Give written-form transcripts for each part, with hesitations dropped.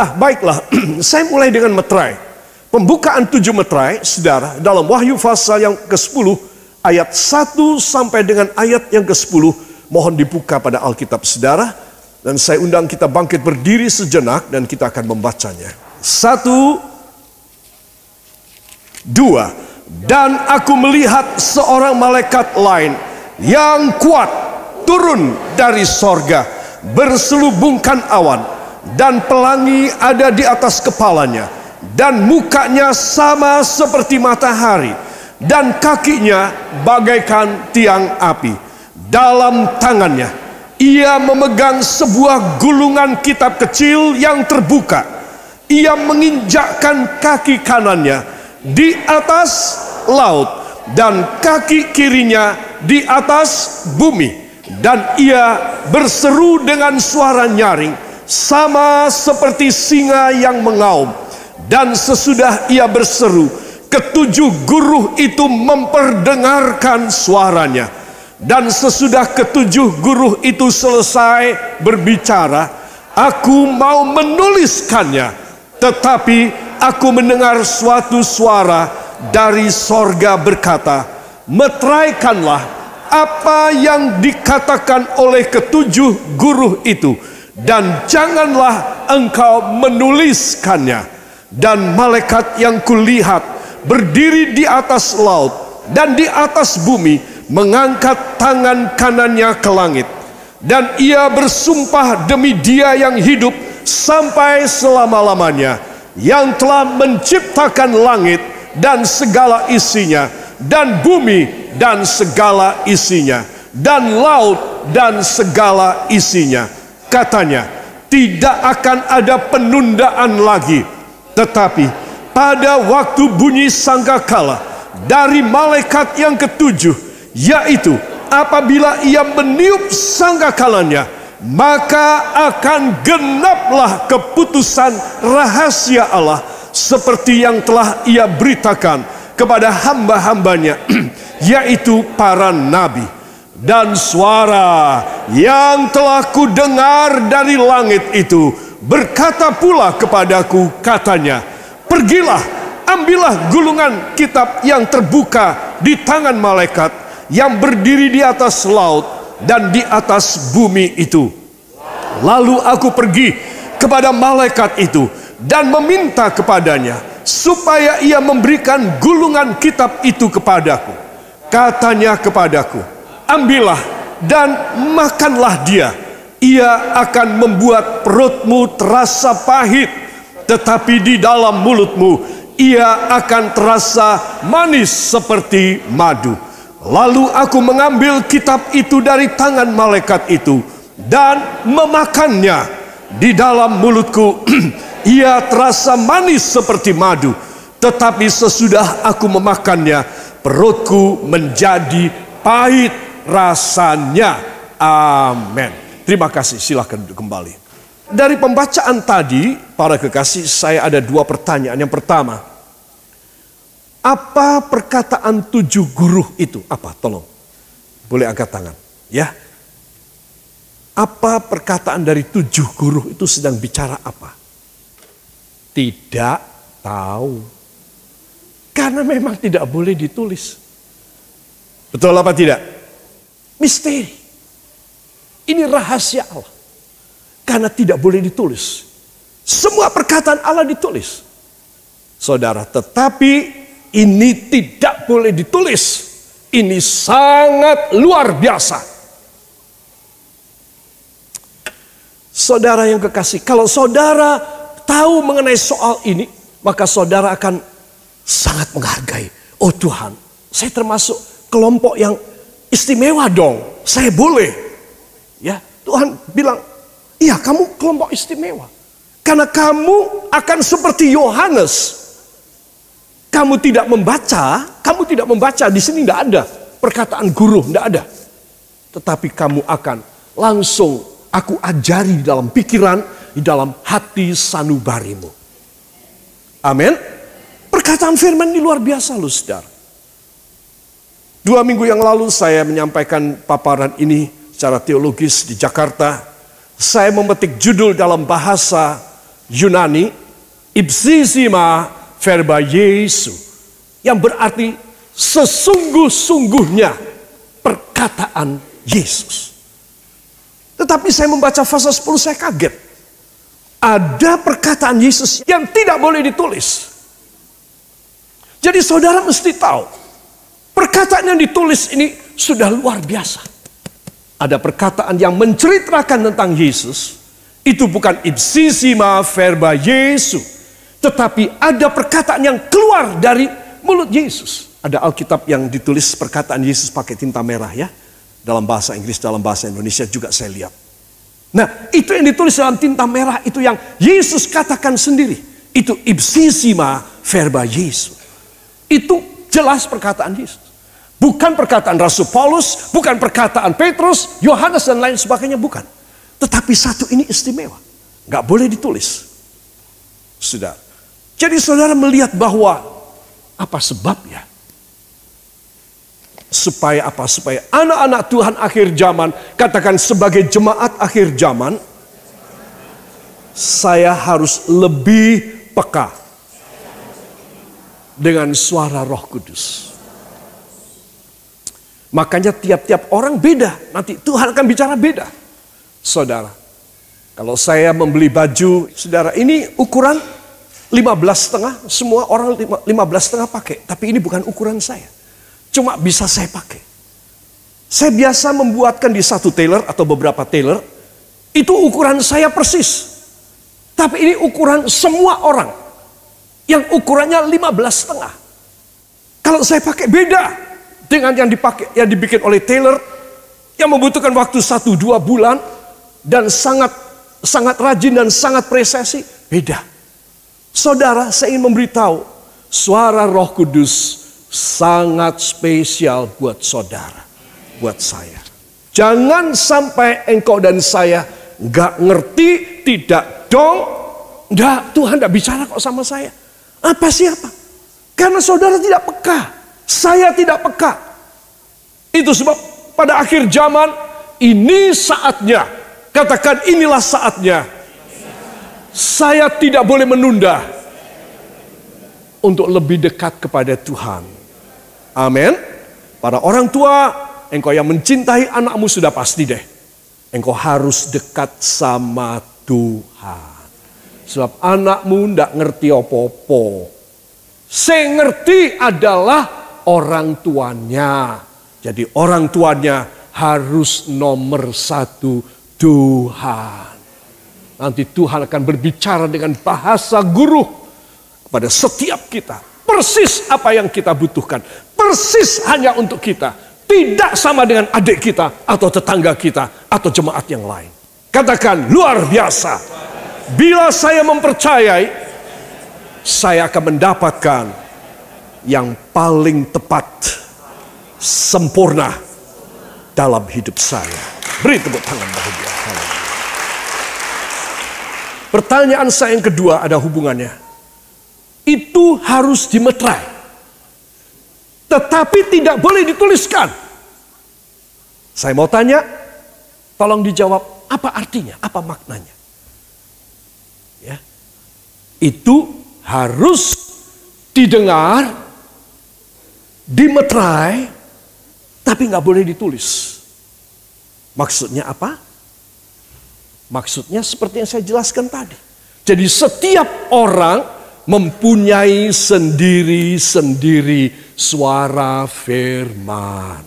Nah, baiklah, saya mulai dengan meterai. Pembukaan 7 meterai, saudara, dalam Wahyu pasal yang ke-10, ayat 1 sampai dengan ayat yang ke-10, mohon dibuka pada Alkitab saudara, dan saya undang kita bangkit berdiri sejenak dan kita akan membacanya. 1, 2. Dan aku melihat seorang malaikat lain yang kuat turun dari sorga, berselubungkan awan, dan pelangi ada di atas kepalanya, dan mukanya sama seperti matahari, dan kakinya bagaikan tiang api. Dalam tangannya ia memegang sebuah gulungan kitab kecil yang terbuka. Ia menginjakkan kaki kanannya di atas laut dan kaki kirinya di atas bumi. Dan ia berseru dengan suara nyaring, sama seperti singa yang mengaum. Dan sesudah ia berseru, ketujuh guru itu memperdengarkan suaranya. Dan sesudah ketujuh guru itu selesai berbicara, aku mau menuliskannya. Tetapi aku mendengar suatu suara dari sorga berkata, meteraikanlah apa yang dikatakan oleh ketujuh guru itu, dan janganlah engkau menuliskannya. Dan malaikat yang kulihat berdiri di atas laut dan di atas bumi, mengangkat tangan kanannya ke langit, dan ia bersumpah demi Dia yang hidup sampai selama-lamanya, yang telah menciptakan langit dan segala isinya, dan bumi dan segala isinya, dan laut dan segala isinya. Katanya, tidak akan ada penundaan lagi, tetapi pada waktu bunyi sangkakala dari malaikat yang ketujuh, yaitu apabila ia meniup sangkakalanya, maka akan genaplah keputusan rahasia Allah seperti yang telah ia beritakan kepada hamba-hambanya, yaitu para nabi. Dan suara yang telah kudengar dari langit itu berkata pula kepadaku, katanya, pergilah, ambillah gulungan kitab yang terbuka di tangan malaikat yang berdiri di atas laut dan di atas bumi itu. Lalu aku pergi kepada malaikat itu dan meminta kepadanya supaya ia memberikan gulungan kitab itu kepadaku. Katanya kepadaku, ambillah dan makanlah dia. Ia akan membuat perutmu terasa pahit, tetapi di dalam mulutmu ia akan terasa manis seperti madu. Lalu aku mengambil kitab itu dari tangan malaikat itu dan memakannya. Di dalam mulutku ia terasa manis seperti madu, tetapi sesudah aku memakannya, perutku menjadi pahit rasanya. Amin. Terima kasih, silakan kembali. Dari pembacaan tadi, para kekasih, saya ada 2 pertanyaan. Yang pertama, apa perkataan 7 guru itu? Apa? Tolong. Boleh angkat tangan. Ya. Apa perkataan dari 7 guru itu sedang bicara apa? Tidak tahu. Karena memang tidak boleh ditulis. Betul apa tidak? Misteri. Ini rahasia Allah. Karena tidak boleh ditulis. Semua perkataan Allah ditulis. Saudara, tetapi ini tidak boleh ditulis. Ini sangat luar biasa. Saudara yang kekasih, kalau saudara tahu mengenai soal ini, maka saudara akan sangat menghargai. Oh Tuhan, saya termasuk kelompok yang istimewa dong. Saya boleh. Ya, Tuhan bilang, iya kamu kelompok istimewa. Karena kamu akan seperti Yohanes. Kamu tidak membaca, di sini tidak ada perkataan guru, tidak ada. Tetapi kamu akan langsung aku ajari di dalam pikiran, di dalam hati sanubarimu. Amin. Perkataan firman ini luar biasa loh saudara. 2 minggu yang lalu saya menyampaikan paparan ini secara teologis di Jakarta. Saya memetik judul dalam bahasa Yunani, ipsissima verba Jesu, yang berarti sesungguh-sungguhnya perkataan Yesus. Tetapi saya membaca pasal 10 saya kaget. Ada perkataan Yesus yang tidak boleh ditulis. Jadi saudara mesti tahu, perkataan yang ditulis ini sudah luar biasa. Ada perkataan yang menceritakan tentang Yesus, itu bukan ipsissima verba Yesu, tetapi ada perkataan yang keluar dari mulut Yesus. Ada Alkitab yang ditulis perkataan Yesus pakai tinta merah ya. Dalam bahasa Inggris, dalam bahasa Indonesia juga saya lihat. Nah, itu yang ditulis dalam tinta merah itu yang Yesus katakan sendiri. Itu ipsissima verba Yesu. Itu jelas perkataan Yesus. Bukan perkataan Rasul Paulus, bukan perkataan Petrus, Yohanes dan lain sebagainya, bukan. Tetapi satu ini istimewa. Gak boleh ditulis. Sudah. Jadi saudara melihat bahwa apa sebabnya? Supaya apa? Supaya anak-anak Tuhan akhir zaman, katakan sebagai jemaat akhir zaman, saya harus lebih peka dengan suara Roh Kudus. Makanya tiap-tiap orang beda. Nanti Tuhan akan bicara beda. Saudara, kalau saya membeli baju, saudara, ini ukuran 15,5, semua orang 15,5 pakai. Tapi ini bukan ukuran saya. Cuma bisa saya pakai. Saya biasa membuatkan di satu tailor atau beberapa tailor. Itu ukuran saya persis. Tapi ini ukuran semua orang. Yang ukurannya 15,5. Kalau saya pakai beda dengan yang dibikin oleh tailor yang membutuhkan waktu 1-2 bulan dan sangat rajin dan sangat presisi, beda. Saudara, saya ingin memberitahu, suara Roh Kudus sangat spesial buat saudara, buat saya. Jangan sampai engkau dan saya nggak ngerti, tidak dong, enggak, Tuhan enggak bicara kok sama saya. Apa siapa? Karena saudara tidak peka. Saya tidak peka. Itu sebab pada akhir zaman ini saatnya. Katakan inilah saatnya. Saya tidak boleh menunda untuk lebih dekat kepada Tuhan. Amin. Para orang tua, engkau yang mencintai anakmu sudah pasti deh. Engkau harus dekat sama Tuhan. Sebab anakmu ndak ngerti apa-apa. Saya ngerti adalah orang tuanya. Jadi orang tuanya harus nomor 1 Tuhan. Nanti Tuhan akan berbicara dengan bahasa guru kepada setiap kita. Persis apa yang kita butuhkan. Persis hanya untuk kita. Tidak sama dengan adik kita atau tetangga kita atau jemaat yang lain. Katakan luar biasa. Bila saya mempercayai, saya akan mendapatkan yang paling tepat, sempurna dalam hidup saya. Beri tepuk tangan bagi dia. Pertanyaan saya yang kedua ada hubungannya. Itu harus dimeterai. Tetapi tidak boleh dituliskan. Saya mau tanya, tolong dijawab apa artinya, apa maknanya. Ya. Itu harus didengar, dimeterai, tapi nggak boleh ditulis. Maksudnya apa? Maksudnya seperti yang saya jelaskan tadi. Jadi setiap orang mempunyai sendiri-sendiri suara firman.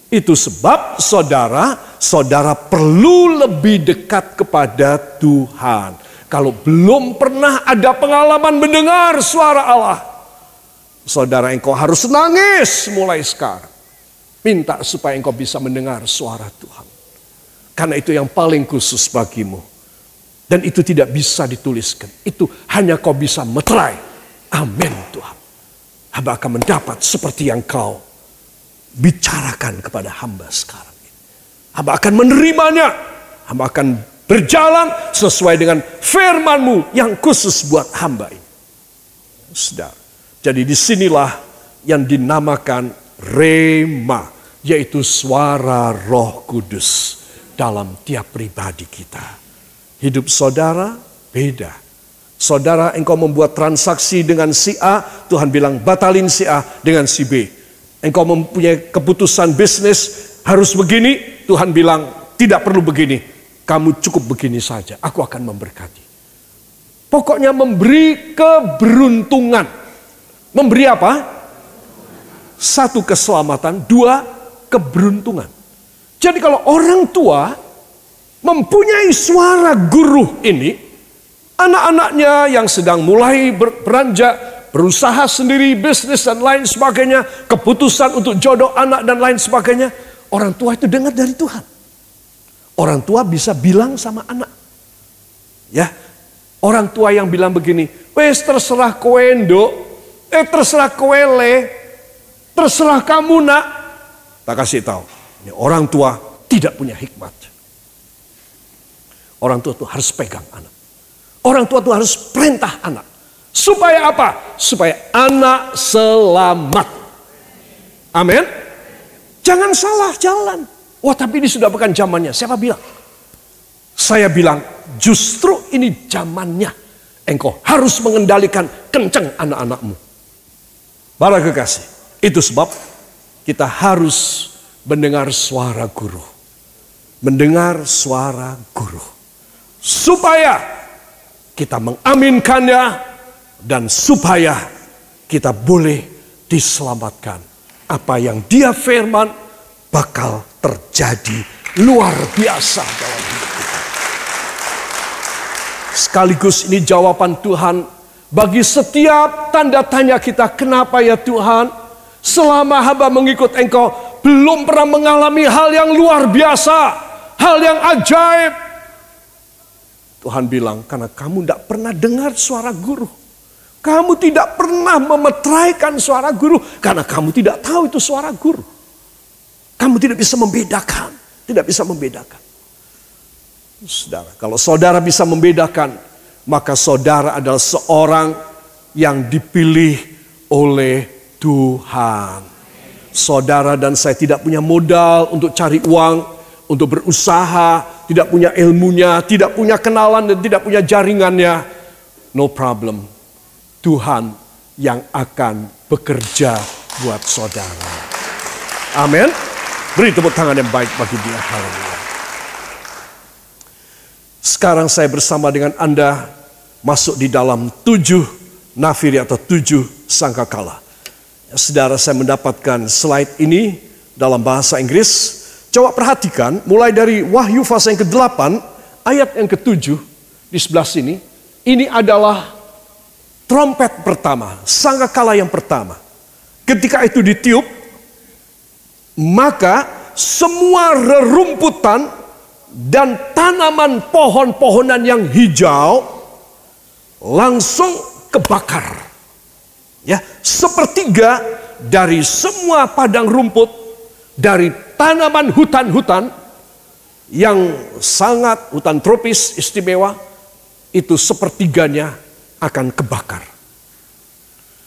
Itu sebab saudara perlu lebih dekat kepada Tuhan. Kalau belum pernah ada pengalaman mendengar suara Allah, saudara, engkau harus nangis mulai sekarang. Minta supaya engkau bisa mendengar suara Tuhan. Karena itu yang paling khusus bagimu. Dan itu tidak bisa dituliskan. Itu hanya kau bisa meterai. Amin Tuhan. Hamba akan mendapat seperti yang kau bicarakan kepada hamba sekarang. Hamba akan menerimanya. Hamba akan berjalan sesuai dengan firman-Mu yang khusus buat hamba ini. Saudara, jadi disinilah yang dinamakan rema, yaitu suara Roh Kudus dalam tiap pribadi kita. Hidup saudara beda Saudara, engkau membuat transaksi dengan si A, Tuhan bilang batalin si A dengan si B. Engkau mempunyai keputusan bisnis harus begini, Tuhan bilang tidak perlu begini. Kamu cukup begini saja, aku akan memberkati. Pokoknya memberi keberuntungan. Memberi apa? Satu, keselamatan. Dua, keberuntungan. Jadi kalau orang tua mempunyai suara guru ini, anak-anaknya yang sedang mulai beranjak, berusaha sendiri, bisnis dan lain sebagainya, keputusan untuk jodoh anak dan lain sebagainya, orang tua itu dengar dari Tuhan. Orang tua bisa bilang sama anak. Ya, orang tua yang bilang begini, wes terserah kowe nduk, terserah kowe le, terserah kamu nak. Tak kasih tahu, ini orang tua tidak punya hikmat. Orang tua itu harus pegang anak. Orang tua itu harus perintah anak. Supaya apa? Supaya anak selamat. Amin. Jangan salah jalan. Wah, tapi ini sudah bukan zamannya. Siapa bilang? Saya bilang justru ini zamannya. Engkau harus mengendalikan kencang anak-anakmu. Para kekasih, itu sebab kita harus mendengar suara guru. Mendengar suara guru. Supaya kita mengaminkannya dan supaya kita boleh diselamatkan. Apa yang dia firman bakal terjadi luar biasa dalam hidup kita. Sekaligus ini jawaban Tuhan bagi setiap tanda tanya kita. Kenapa ya Tuhan? Selama hamba mengikut engkau belum pernah mengalami hal yang luar biasa, hal yang ajaib. Tuhan bilang, karena kamu tidak pernah dengar suara guru. Kamu tidak pernah memetraikan suara guru. Karena kamu tidak tahu itu suara guru. Kamu tidak bisa membedakan. Tidak bisa membedakan. Saudara, kalau saudara bisa membedakan, maka saudara adalah seorang yang dipilih oleh Tuhan. Saudara dan saya tidak punya modal untuk cari uang, untuk berusaha, tidak punya ilmunya, tidak punya kenalan dan tidak punya jaringannya. No problem. Tuhan yang akan bekerja buat saudara. Amin. Beri tepuk tangan yang baik bagi dia. Haleluya. Sekarang saya bersama dengan Anda masuk di dalam 7 nafiri atau 7 sangkakala. Saudara, saya mendapatkan slide ini dalam bahasa Inggris. Coba perhatikan, mulai dari Wahyu pasal yang ke-8, ayat yang ke-7, di sebelah sini. Ini adalah trompet pertama, sangkakala yang pertama. Ketika itu ditiup, maka semua rerumputan dan tanaman pohon-pohonan yang hijau langsung kebakar. Ya, sepertiga dari semua padang rumput, dari tanaman hutan-hutan yang sangat hutan tropis istimewa, itu sepertiganya akan kebakar.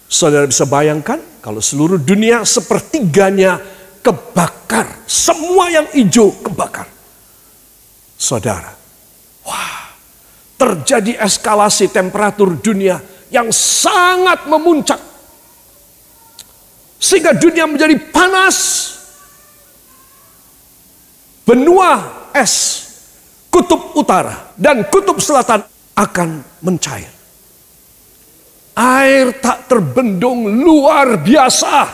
Saudara bisa bayangkan kalau seluruh dunia sepertiganya kebakar. Semua yang hijau kebakar. Saudara, wah, terjadi eskalasi temperatur dunia yang sangat memuncak. Sehingga dunia menjadi panas. Benua es kutub utara dan kutub selatan akan mencair. Air tak terbendung luar biasa.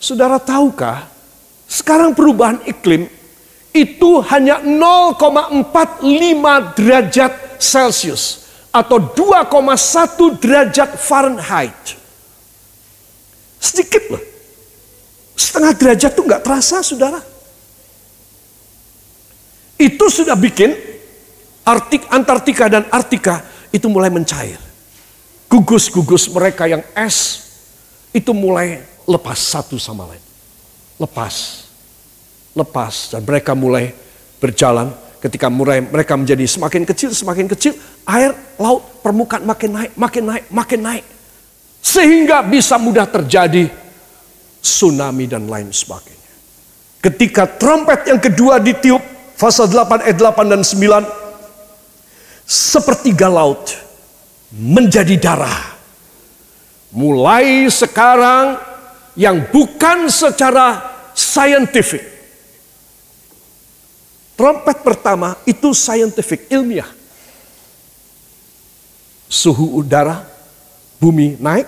Saudara tahukah, sekarang perubahan iklim itu hanya 0,45 derajat Celcius atau 2,1 derajat Fahrenheit. Sedikit loh. Setengah derajat tuh nggak terasa, saudara. Itu sudah bikin Antartika dan Arktika itu mulai mencair. Gugus-gugus mereka yang es itu mulai lepas satu sama lain. Lepas. Dan mereka mulai berjalan. Ketika mereka menjadi semakin kecil, air laut permukaan makin naik. Sehingga bisa mudah terjadi tsunami dan lain sebagainya. Ketika trompet yang kedua ditiup, pasal 8 ayat 8 dan 9, sepertiga laut menjadi darah. Mulai sekarang yang bukan secara saintifik. Trompet pertama itu saintifik, ilmiah. Suhu udara, bumi naik,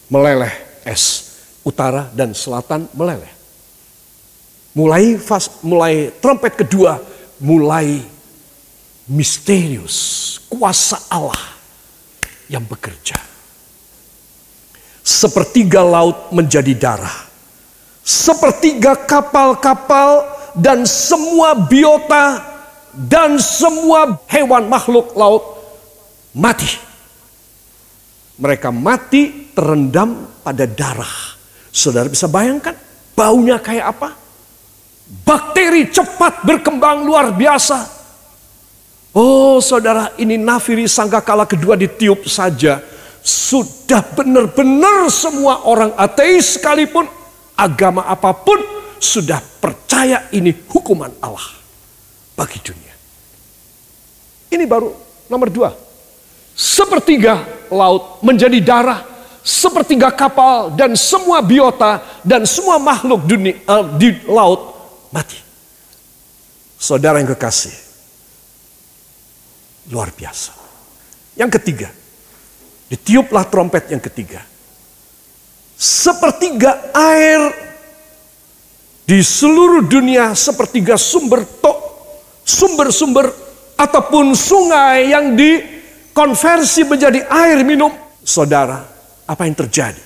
meleleh es. Utara dan selatan meleleh. Mulai trompet kedua, mulai misterius, kuasa Allah yang bekerja. Sepertiga laut menjadi darah. Sepertiga kapal-kapal dan semua biota dan semua hewan makhluk laut mati. Mereka mati terendam pada darah. Saudara bisa bayangkan baunya kayak apa? Bakteri cepat berkembang luar biasa. Oh saudara, ini nafiri sangkakala kedua ditiup saja. Sudah benar-benar semua orang ateis sekalipun, agama apapun, sudah percaya ini hukuman Allah bagi dunia. Ini baru nomor 2. Sepertiga laut menjadi darah. Sepertiga kapal dan semua biota dan semua makhluk dunia, di laut mati. Saudara yang kekasih, luar biasa. Yang ketiga, ditiuplah trompet yang ketiga. Sepertiga air di seluruh dunia, sepertiga sumber-sumber ataupun sungai yang dikonversi menjadi air minum. Saudara, apa yang terjadi?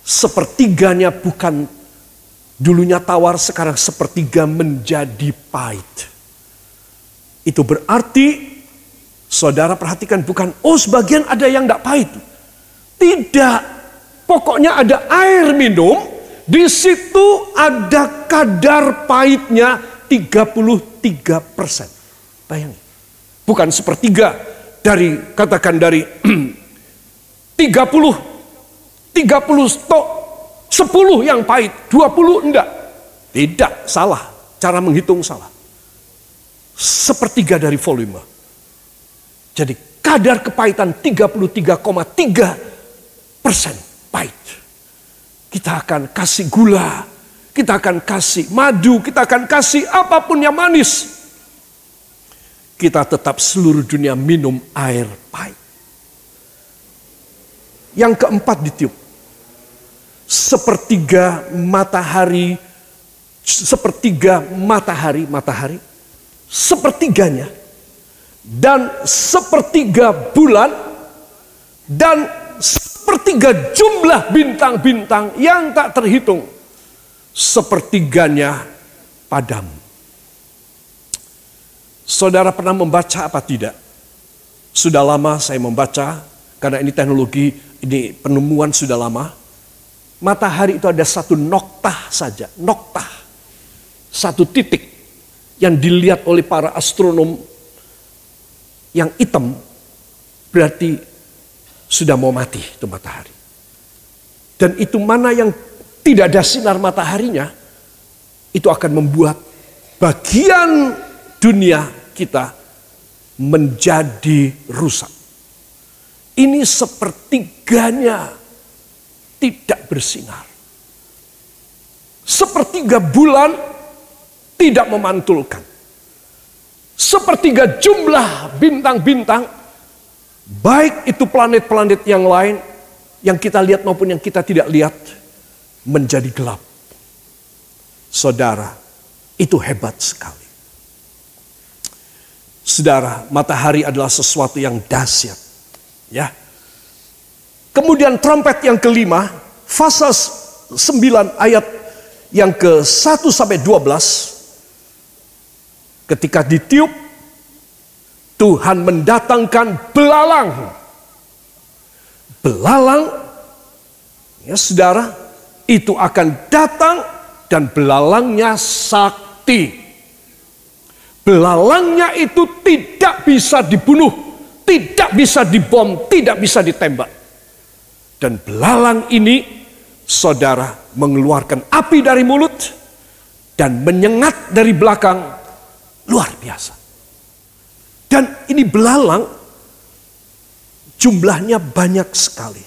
Sepertiganya bukan dulunya tawar, sekarang sepertiga menjadi pahit. Itu berarti, saudara perhatikan, bukan sebagian ada yang tidak pahit. Tidak, pokoknya ada air minum, di situ ada kadar pahitnya 33%. Bayangin, bukan sepertiga dari, katakan dari 30 stok, 10 yang pahit, 20 enggak. Tidak, salah. Cara menghitung salah. Sepertiga dari volume. Jadi kadar kepahitan 33,3% pahit. Kita akan kasih gula, kita akan kasih madu, kita akan kasih apapun yang manis. Kita tetap seluruh dunia minum air pahit. Yang keempat ditiup. Sepertiga matahari, sepertiganya, dan sepertiga bulan, dan sepertiga jumlah bintang-bintang yang tak terhitung, sepertiganya padam. Saudara pernah membaca apa tidak? Sudah lama saya membaca, karena ini teknologi, ini penemuan sudah lama. Matahari itu ada satu noktah saja, satu titik yang dilihat oleh para astronom yang hitam, berarti sudah mau mati itu matahari. Dan itu mana yang tidak ada sinar mataharinya, itu akan membuat bagian dunia kita menjadi rusak. Ini sepertiganya tidak bersinar. Sepertiga bulan tidak memantulkan. Sepertiga jumlah bintang-bintang, baik itu planet-planet yang lain, yang kita lihat maupun yang kita tidak lihat, menjadi gelap. Saudara, itu hebat sekali. Saudara, matahari adalah sesuatu yang dahsyat. Ya. Kemudian trompet yang kelima, pasal 9 ayat yang ke-1 sampai 12. Ketika ditiup, Tuhan mendatangkan belalang. Belalang, ya saudara, itu akan datang dan belalangnya sakti. Belalangnya itu tidak bisa dibunuh, tidak bisa dibom, tidak bisa ditembak. Dan belalang ini, saudara, mengeluarkan api dari mulut dan menyengat dari belakang, luar biasa. Dan ini belalang Jumlahnya banyak sekali.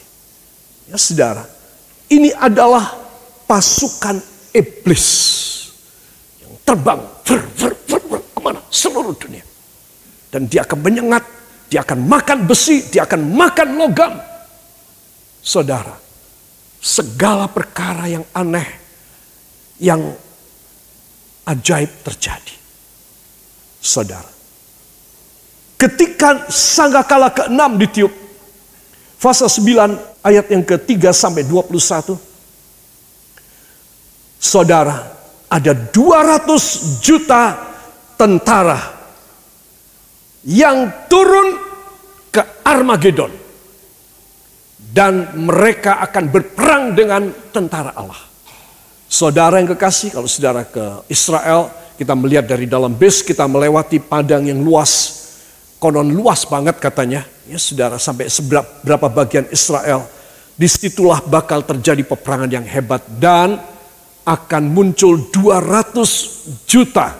Ya saudara, ini adalah pasukan iblis yang terbang kemana? Seluruh dunia. Dan dia akan menyengat, dia akan makan besi, dia akan makan logam. Saudara, segala perkara yang aneh, yang ajaib terjadi. Saudara, ketika sangkakala ke-6 ditiup, pasal 9 ayat yang ke-3 sampai 21. Saudara, ada 200 juta tentara yang turun ke Armageddon. Dan mereka akan berperang dengan tentara Allah. Saudara yang kekasih, kalau saudara ke Israel, kita melihat dari dalam bus, kita melewati padang yang luas. Konon luas banget katanya. Ya saudara, sampai seberapa bagian Israel. Disitulah bakal terjadi peperangan yang hebat. Dan akan muncul 200 juta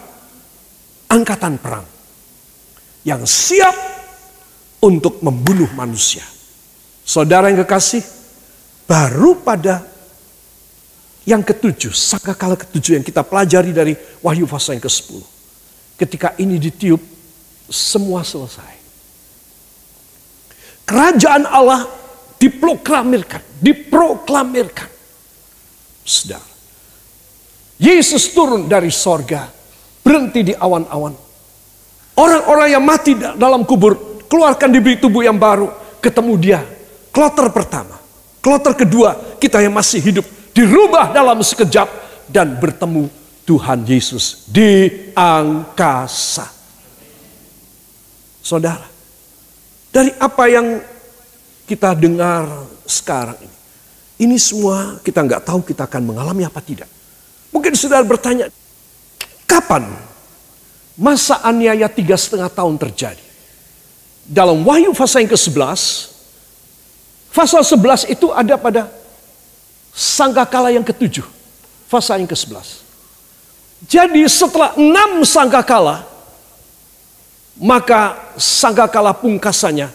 angkatan perang. Yang siap untuk membunuh manusia. Saudara yang kekasih, baru pada yang ke-7, sangkakala ke-7 yang kita pelajari dari Wahyu pasal yang ke-10. Ketika ini ditiup, semua selesai. Kerajaan Allah diproklamirkan. Saudara, Yesus turun dari sorga, berhenti di awan-awan. Orang-orang yang mati dalam kubur, keluarkan diberi tubuh yang baru, ketemu dia. Kloter pertama, kloter kedua, kita yang masih hidup, dirubah dalam sekejap, dan bertemu Tuhan Yesus di angkasa. Saudara, dari apa yang kita dengar sekarang ini semua kita nggak tahu kita akan mengalami apa tidak. Mungkin saudara bertanya, kapan masa aniaya 3,5 tahun terjadi? Dalam Wahyu pasal yang ke-11, pasal 11 itu ada pada sangkakala yang ke-7, pasal yang ke-11. Jadi setelah 6 sangkakala, maka sangkakala pungkasannya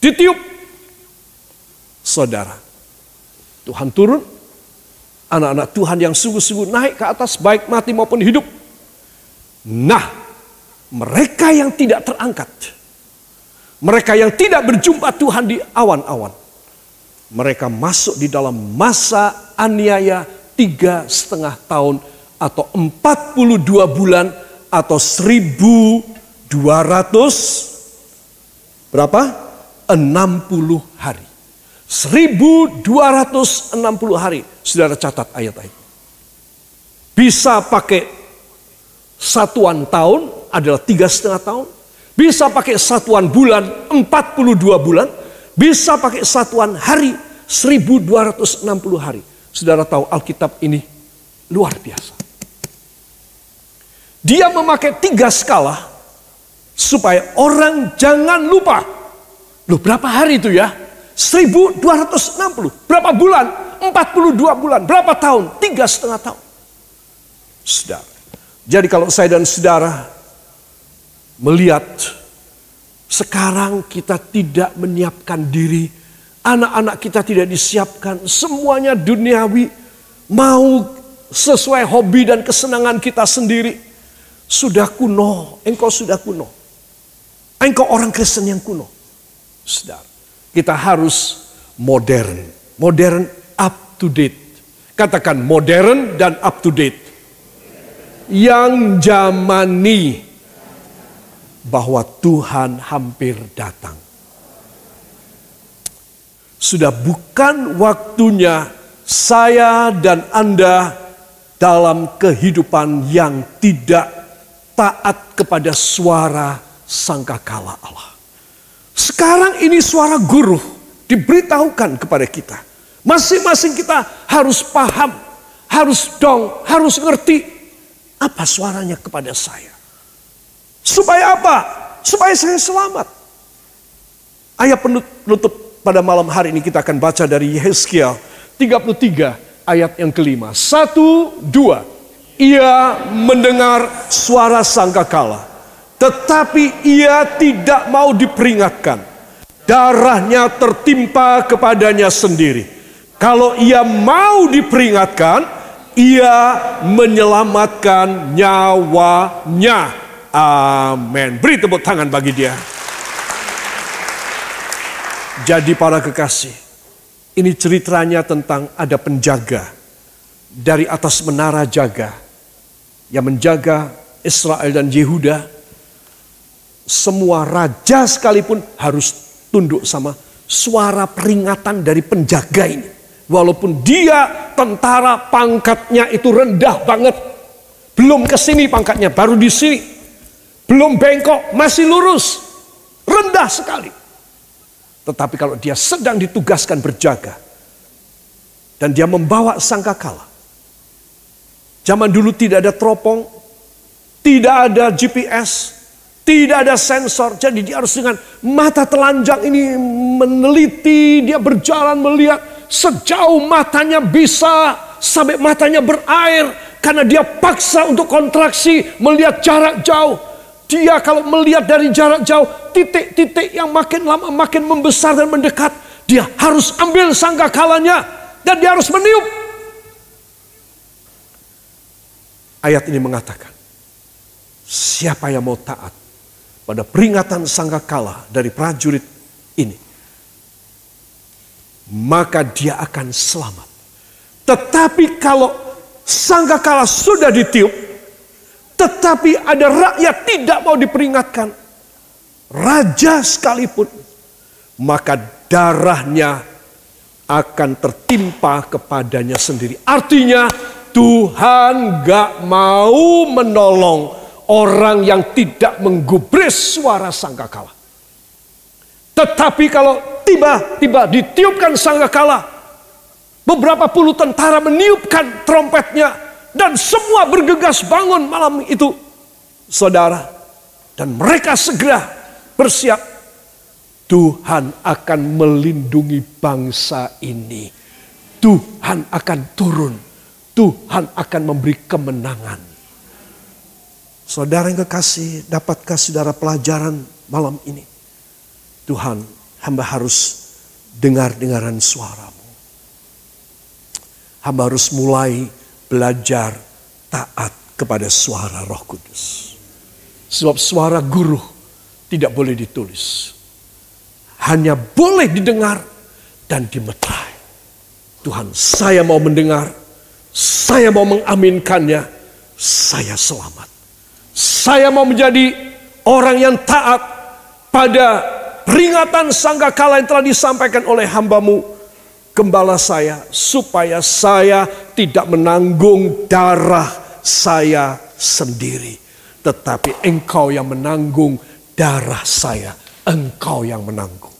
ditiup. Saudara, Tuhan turun, anak-anak Tuhan yang sungguh-sungguh naik ke atas, baik mati maupun hidup. Nah, mereka yang tidak terangkat, mereka yang tidak berjumpa Tuhan di awan-awan, mereka masuk di dalam masa aniaya 3,5 tahun atau 42 bulan atau 1.200 berapa? 60 hari. 1.260 hari. Saudara catat ayat-ayat. Bisa pakai satuan tahun adalah 3,5 tahun. Bisa pakai satuan bulan 42 bulan. Bisa pakai satuan hari 1.260 hari. Saudara tahu Alkitab ini luar biasa. Dia memakai 3 skala supaya orang jangan lupa. Loh, berapa hari itu ya? 1.260. Berapa bulan? 42 bulan. Berapa tahun? 3,5 tahun. Saudara. Jadi kalau saya dan saudara melihat sekarang kita tidak menyiapkan diri, anak-anak kita tidak disiapkan, semuanya duniawi, mau sesuai hobi dan kesenangan kita sendiri. Sudah kuno, engkau sudah kuno. Engkau orang Kristen yang kuno. Saudara, kita harus modern. Modern, up to date. Katakan modern dan up to date. Yang zamani bahwa Tuhan hampir datang. Sudah bukan waktunya saya dan Anda dalam kehidupan yang tidak taat kepada suara sangkakala Allah. Sekarang ini suara guru diberitahukan kepada kita. Masing-masing kita harus paham, harus ngerti apa suaranya kepada saya. Supaya apa? Supaya saya selamat. Ayat penutup pada malam hari ini kita akan baca dari Yehezkiel 33 ayat yang ke-5. 1, 2. Ia mendengar suara sangkakala, tetapi ia tidak mau diperingatkan. darahnya tertimpa kepadanya sendiri. Kalau ia mau diperingatkan, ia menyelamatkan nyawanya. Amin. Beri tepuk tangan bagi dia. Jadi para kekasih, ini ceritanya tentang ada penjaga dari atas menara jaga yang menjaga Israel dan Yehuda. Semua raja sekalipun harus tunduk sama suara peringatan dari penjaga ini. Walaupun dia tentara, pangkatnya itu rendah banget. Belum ke sini pangkatnya, baru di sini. Belum bengkok, masih lurus. Rendah sekali. Tetapi kalau dia sedang ditugaskan berjaga dan dia membawa sangkakala. Zaman dulu tidak ada teropong, tidak ada GPS, tidak ada sensor, jadi dia harus dengan mata telanjang ini meneliti, dia berjalan melihat sejauh matanya bisa, sampai matanya berair, karena dia paksa untuk kontraksi, melihat jarak jauh. Dia kalau melihat dari jarak jauh, titik-titik yang makin lama makin membesar dan mendekat, dia harus ambil sangkakalanya, dan dia harus meniup. Ayat ini mengatakan, siapa yang mau taat pada peringatan sangkakala dari prajurit ini, maka dia akan selamat. Tetapi kalau sangkakala sudah ditiup, tetapi ada rakyat tidak mau diperingatkan, raja sekalipun, maka darahnya akan tertimpa kepadanya sendiri. Artinya Tuhan gak mau menolong orang yang tidak menggubris suara sangkakala. Tetapi kalau tiba-tiba ditiupkan sangkakala, beberapa puluh tentara meniupkan trompetnya, dan semua bergegas bangun malam itu, saudara. Dan mereka segera bersiap. Tuhan akan melindungi bangsa ini. Tuhan akan turun. Tuhan akan memberi kemenangan. Saudara yang kekasih, dapatkah saudara pelajaran malam ini? Tuhan, hamba harus dengar-dengaran suaramu. Hamba harus mulai belajar taat kepada suara Roh Kudus. Sebab suara guru tidak boleh ditulis. Hanya boleh didengar dan dimeterai. Tuhan, saya mau mendengar, saya mau mengaminkannya, saya selamat. Saya mau menjadi orang yang taat pada peringatan sangkakala yang telah disampaikan oleh hamba-Mu, gembala saya, supaya saya tidak menanggung darah saya sendiri, tetapi Engkau yang menanggung darah saya, Engkau yang menanggung.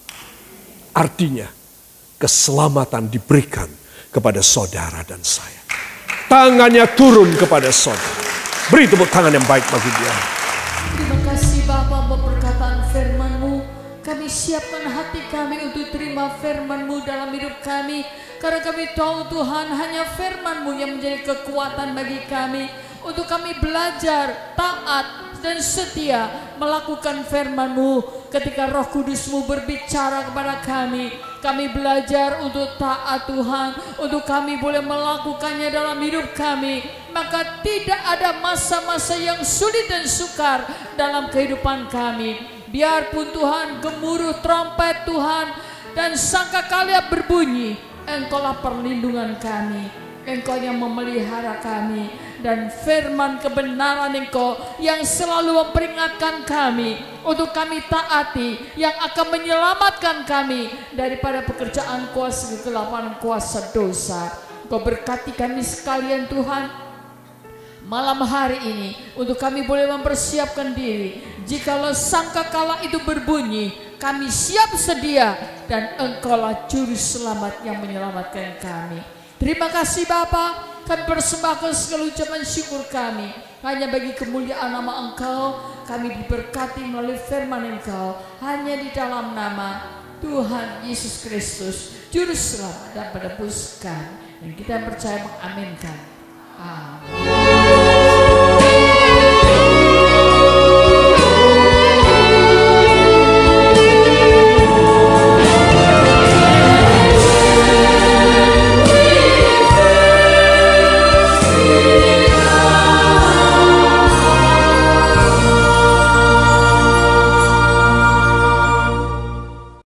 Artinya keselamatan diberikan kepada saudara dan saya. Tangannya turun kepada saudara. Beri tepuk tangan yang baik bagi dia. Terima kasih Bapa buat perkataan firman-Mu. Kami siapkan hati kami untuk terima firman-Mu dalam hidup kami. Karena kami tahu Tuhan, hanya firman-Mu yang menjadi kekuatan bagi kami. Untuk kami belajar, taat, dan setia melakukan firman-Mu. Ketika Roh Kudus-Mu berbicara kepada kami, kami belajar untuk taat Tuhan. Untuk kami boleh melakukannya dalam hidup kami. Maka tidak ada masa-masa yang sulit dan sukar dalam kehidupan kami. Biarpun Tuhan gemuruh trompet Tuhan dan sangkakala berbunyi, Engkaulah perlindungan kami. Engkau yang memelihara kami. Dan firman kebenaran Engkau yang selalu memperingatkan kami untuk kami taati, yang akan menyelamatkan kami daripada pekerjaan kuasa kegelapan, kuasa dosa. Engkau berkati kami sekalian Tuhan malam hari ini, untuk kami boleh mempersiapkan diri. Jikalau sangkakala itu berbunyi, kami siap sedia, dan Engkaulah juru selamat yang menyelamatkan kami. Terima kasih Bapa, kami persembahkan segala ucapan syukur kami hanya bagi kemuliaan nama Engkau. Kami diberkati melalui firman Engkau hanya di dalam nama Tuhan Yesus Kristus, juru selamat dan penebus kami. Dan kita percaya mengaminkan. Amin.